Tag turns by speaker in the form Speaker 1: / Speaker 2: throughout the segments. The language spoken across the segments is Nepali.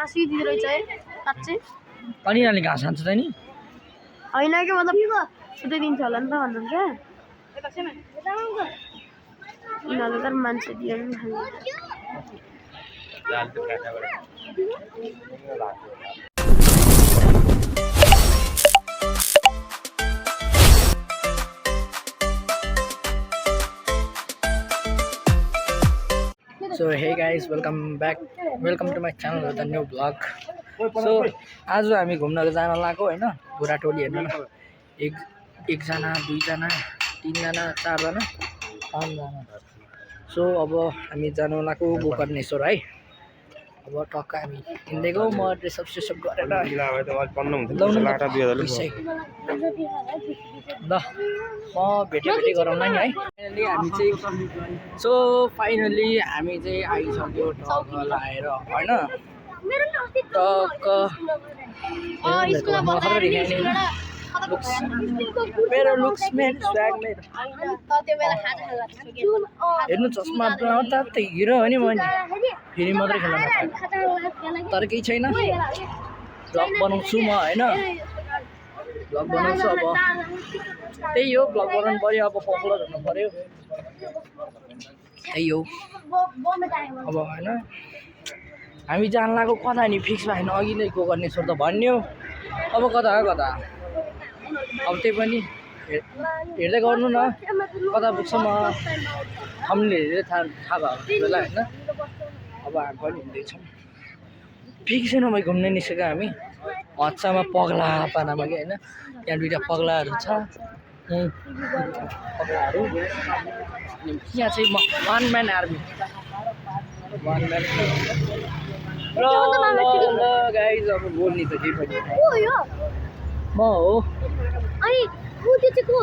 Speaker 1: घाँस दिँदो रहेछ है साँच्चै
Speaker 2: अनि यिनीहरूले घाँस खान्छ त नि
Speaker 1: होइन कि मतलब सुताइदिन्छ होला नि त भन्नुहुन्छ यिनीहरूले त मान्छे दियो नि
Speaker 2: So hey guys, welcome to my channel with a new vlog. So आज हामी घुम्न जान लागेको हैन पुरा टोली हेर्नु न एकजना दुईजना तीनजना चारजना पाँचजना सो अब हामी जान लागेको गोकर्णेश्वर है अब टक्क हामी हिँडेको म रिसप गरेर ल म भेटी गरौँला नि है फाइनली हामी चाहिँ आइसक्यो टक्क लाएर हैन टक्क मेरो लुक्स मेरो स्वैग मेरो हेर्नु चस्मा त हिरो हो नि म नि फेरि मात्रै खेल्न तर केही छैन ब्लग बनाउँछु म हैन ब्लग बनाउँछु अब त्यही हो ब्लग बनाउनु पर्यो अब पपुलर हुनु पर्यो त्यही हो अब हैन हामी जान लागेको कता नि फिक्स भएन अघि नै गोकर्णेश्वर त भन्यो अब कता हो कता अब त्यही पनि हेर्दै गर्नु न कता पुग्छ म हामीले हेरेर थाहा भएको बेला हैन अब हामी पनि हिँड्दैछौँ फिक्सै नभई घुम्न निस्केको हामी हच्चामा पगला पानामा कि हैन त्यहाँ दुईटा पगलाहरू छ पगलाहरू यहाँ चाहिँ वान म्यान आर्मी ल गाइज अब बोल्ने त केही पनि म हो
Speaker 1: अनि उ त्यो चाहिँ को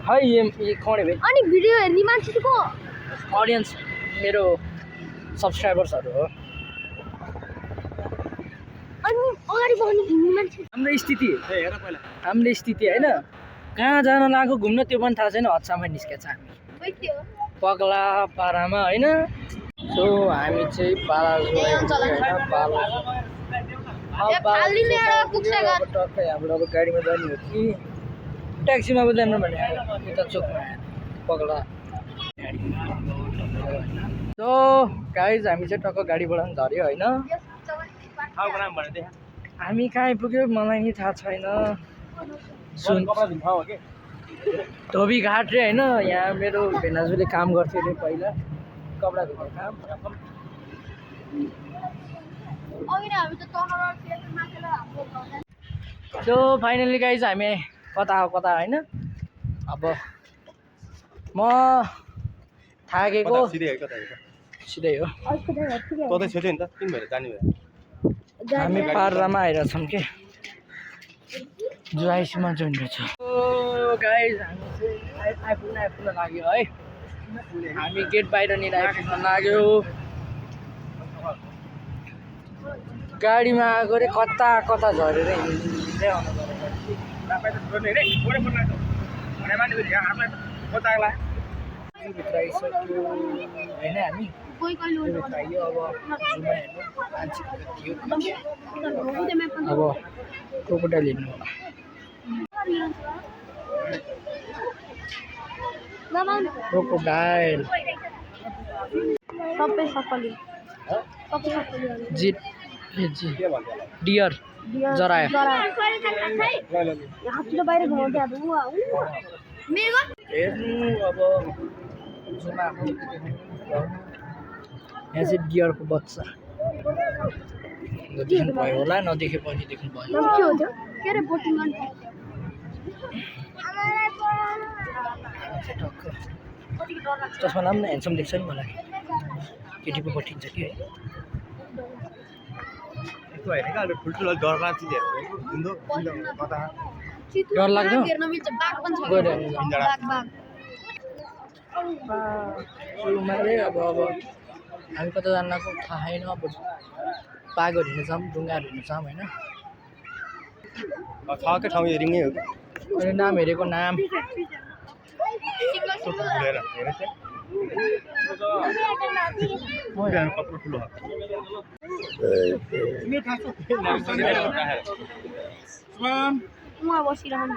Speaker 2: है ये कौन है भाइ
Speaker 1: अनि भिडियो हेर्ने मान्छे चाहिँ को
Speaker 2: ऑडियन्स मेरो सब्सक्राइबर्सहरू हो
Speaker 1: अनि अगाडि बढ्ने हिँड्ने मान्छे
Speaker 2: हाम्रो स्थिति हेर पहिला हाम्रो स्थिति हैन कहाँ जान लागेको घुम्न त्यो पनि थाहा छैन हच्चामा निस्केछ हामी पगला पारामा हैन सो हामी चाहिँ पाला टक्कै हाम्रो अब गाडीमा जाने हो कि ट्याक्सीमा पो जानु भने यता चोकमा पगला सो गाइज हामी चाहिँ टक्क गाडीबाट पनि झऱ्यो होइन हामी कहाँ आइपुग्यो मलाई नि थाहा छैन धोबीघाट रे होइन यहाँ मेरो भेनाजुले काम गर्थ्यो अरे पहिला कपडा धुने काम सो फाइनली गाइज हामी कता हो कता होइन अब म थाकेको सिधै हो हामी पार्रामा आइरहेछौँ कि जुआइसीमा जोइन रहेछ गाइज हामी चाहिँ आइपुग्न लाग्यो है हामी गेट बाहिरनिर आइपुग्न लाग्यो गाडीमा आएको रे कता कता झरेर हिँड्दै आउनु भित्र आइसक्यो होइन हामी भित्र आइयो अब जुमा हेर्नु मान्छे थियो अब क्रोकोडाइल हेर्नु क्रोकोडाइल जित डियर जरायो हेर्नु अब जुमा यहाँ चाहिँ डियरको बच्चा देख्नु भयो होला नदेखे पनि देख्नु भयो चस्मा लाम न ह्यान्डसम देख्छ नि मलाई केटी पो पठिन्छ कि है डर लाग्छ अब हामी कता जान लाग्यो थाहा छैन अब बाघहरू हिँड्न जाऊँ ढुङ्गाहरू हिँड्न जाऊँ होइन ठाउँ हेरिङै हो कि नाम हेरेको नाम
Speaker 1: उहाँ बसिरहनु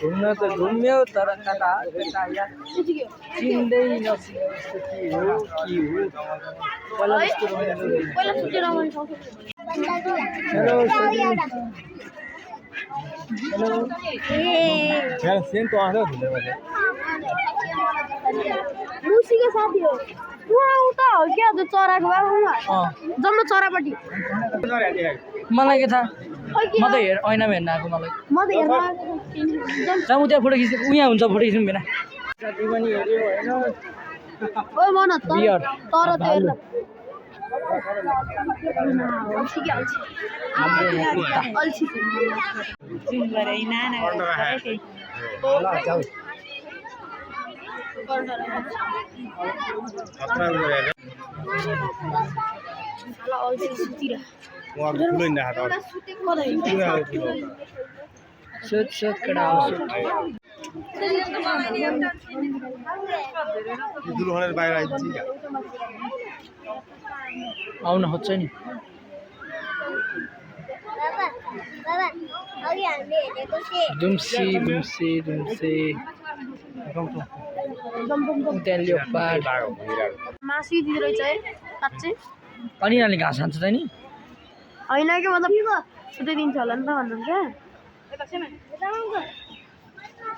Speaker 2: घुम्न त घुम्यो तर कता चिन्दै नचिनेको के हो पहिला जस्तो
Speaker 1: पहिला सुतेर आउनु सक्छ
Speaker 2: हेलो
Speaker 1: रुसीको साथी हो उहाँ उता हो क्या त्यो चराको बाबु जम्मा चरापट्टि
Speaker 2: मलाई के थाहा म त ऐनामा हेर्न आएको मलाई
Speaker 1: म त हेर्न
Speaker 2: जाउँ त्यहाँ फोटो खिच्नु उहाँ हुन्छ फोटो खिच्नु बिना साथी पनि हेऱ्यो होइन
Speaker 1: ओइ मन
Speaker 2: बियर
Speaker 1: तर त हेर्न अल्छी
Speaker 2: सोध केटा आउन खोज्छ नि दुम्सी त्यहाँ लेपर्ड
Speaker 1: मासु दिँदो रहेछ है साँच्चै
Speaker 2: अनि यिनीहरूले घाँस खान्छ त नि
Speaker 1: होइन कि मतलब सुताइदिन्छ होला नि त भन्नुहुन्छ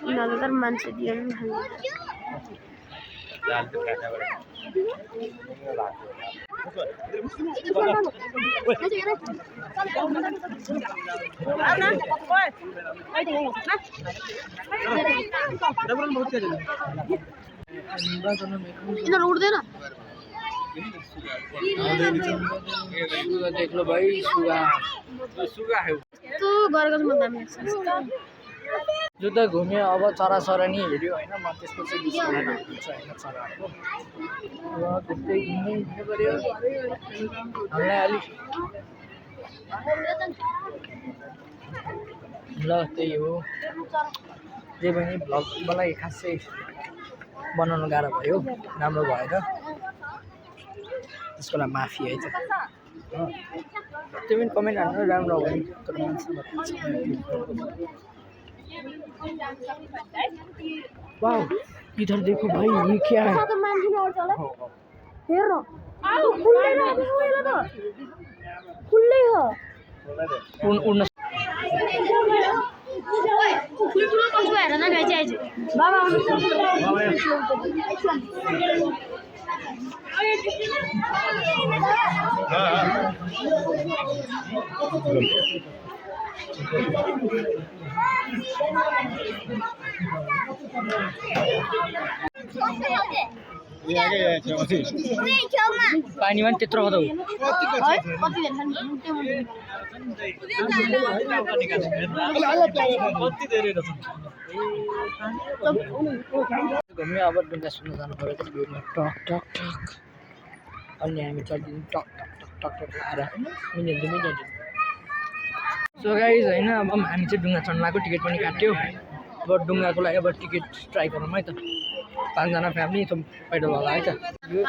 Speaker 1: यिनीहरूले त मान्छे दिएर पनि यिनीहरू उठ्दैन
Speaker 2: देख लो भाई सुगा है
Speaker 1: यस्तो गरेको चाहिँ म दामी लाग्छ
Speaker 2: जो त घुम्यो अब चराचरनी हेऱ्यो होइन म त्यसको चाहिँ विषयमा हुन्छ होइन चराहरूको अब त्यस्तै घुम्दै हिँड्नु पऱ्यो हामीलाई अलिक ल त्यही हो त्यही पनि भ्लग मलाई खासै बनाउनु गाह्रो भयो राम्रो भएर त्यसको लागि माफी है त त्यो पनि कमेन्ट हाल्नु राम्रो हो नि तर वाह इधर देखो भाई ये क्या है
Speaker 1: हेर खुल्लै हो
Speaker 2: उड्न
Speaker 1: ठुल्ठुलो पशु हेर न गाई चाहिँ बाबा
Speaker 2: पानीमा पनि त्यत्रो हो घुम्यो अब डुङ्गा सुन्न जानु पऱ्यो टक टक टक अनि हामी चढिदिनु टक टक टक टक टक आएर मिनेट सो गाइज होइन अब हामी चाहिँ डुङ्गा चढ्न लागेको टिकट पनि काट्यो अब डुङ्गाको लागि अब टिकट ट्राई गरौँ है त 5 जना फ्यामिली पैदल होला है त यो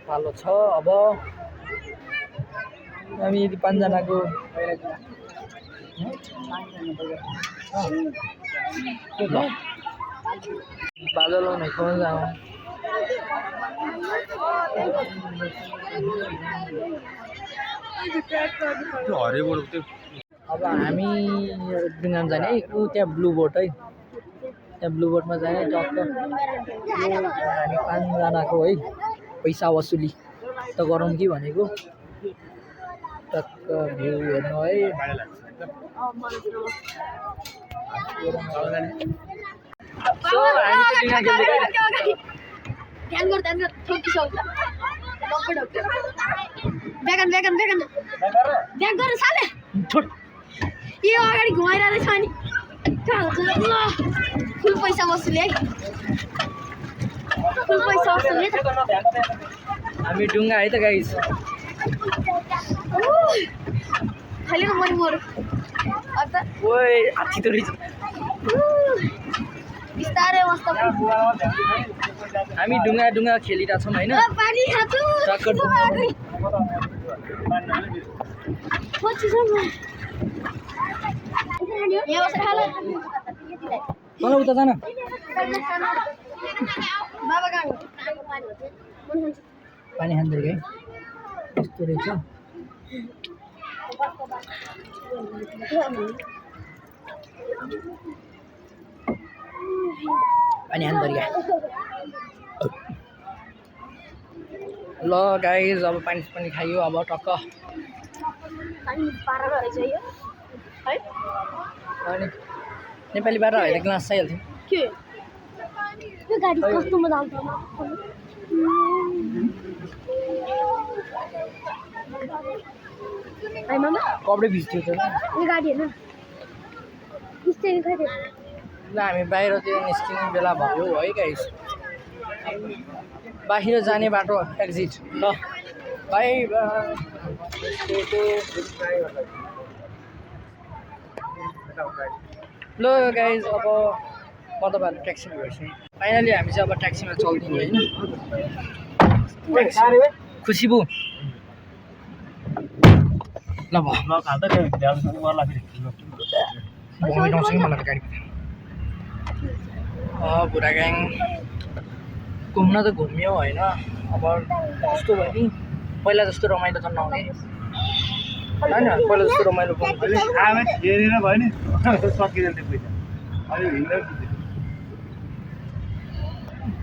Speaker 2: पालो छ अब हामी यदि 5 जनाको बादल आउने कहाँ जाऊँ अब हामी डुङ्गामा जाने है ऊ त्यहाँ ब्लू बोट है त्यहाँ ब्लू बोटमा जाने टक्क हामी 5 जनाको है पैसा वसुली त गरौँ कि भनेको टक्क भ्यू हेर्नु है सो हामी डुङ्गा खेल्दै
Speaker 1: ध्यान गर ठोकिसक्छ बेगन ध्यान गर साले
Speaker 2: छोड
Speaker 1: यो अगाडि घुमाइरहेको छ नि कहाँ हुन्छ ल फुल पैसा वसुली है फुल पैसा आउँछ नि त
Speaker 2: हामी डुङ्गा है त गाइस
Speaker 1: खाली मन मरो अत
Speaker 2: ओए हात्ती त रहेछ
Speaker 1: बिस्तारै मस्त
Speaker 2: हामी डुङ्गा खेलिरहेको छौँ होइन
Speaker 1: पानी खाछु
Speaker 2: टक्कर तल उता जान
Speaker 1: बाबा कहाँ
Speaker 2: पानी खाँदै है यस्तो रहेछ पानी खाँदै ल गाइज अब पानी खायो अब टक्क
Speaker 1: पानी पारा रहेछ यो है
Speaker 2: अनि नेपाली बाटो होइन ग्लास चाहिहाल्थ्यो
Speaker 1: के यो गाडी कस्तो मजा आउँछ है मामा
Speaker 2: कपडै भिज्थ्यो त
Speaker 1: यो गाडी होइन स्टेरिङ खै
Speaker 2: ल हामी बाहिरतिर निस्किने बेला भयो है गाइस बाहिर जाने बाटो एक्जिट ल बाई ल गाइज अब म तपाईँहरू ट्याक्सीमा भेट्छु फाइनली हामी चाहिँ अब ट्याक्सीमा चल्दिने होइन खुसीबु ल भमिटाउँछ कि मलाई गाडी बुढा ग्याङ घुम्न त घुम्यो होइन अब कस्तो भयो नि पहिला जस्तो रमाइलो त नहुने होइन पहिला जस्तो रमाइलो
Speaker 3: भयो नि सकिँदैन पैसा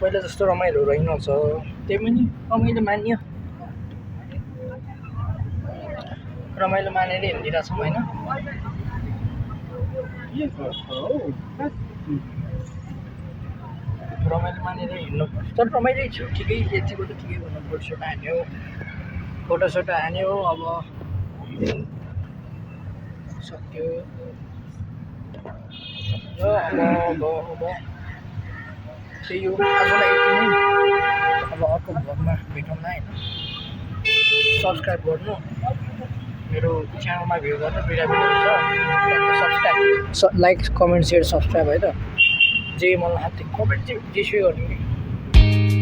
Speaker 2: पहिला जस्तो रमाइलो रहेनछ त्यही पनि रमाइलो मानियो रमाइलो मानेर हिँडिरहेको छौँ होइन रमाइलो मानेर हिँड्नु तर रमाइलो छु ठिकै यतिको त ठिकै भन्नु फोटोसोटो हान्यो फोटोसोटो हान्यो अब सक्यो र अब त्यही हो आजलाई यति नै अब अर्को भ्लगमा भेटौँला होइन सब्सक्राइब गर्नु मेरो च्यानलमा भ्यू गर्नु दुईवटा भिडियो छ subscribe like comment share subscribe है त जे मलाई हात कमेन्ट चाहिँ जेसुकै गर्नु नि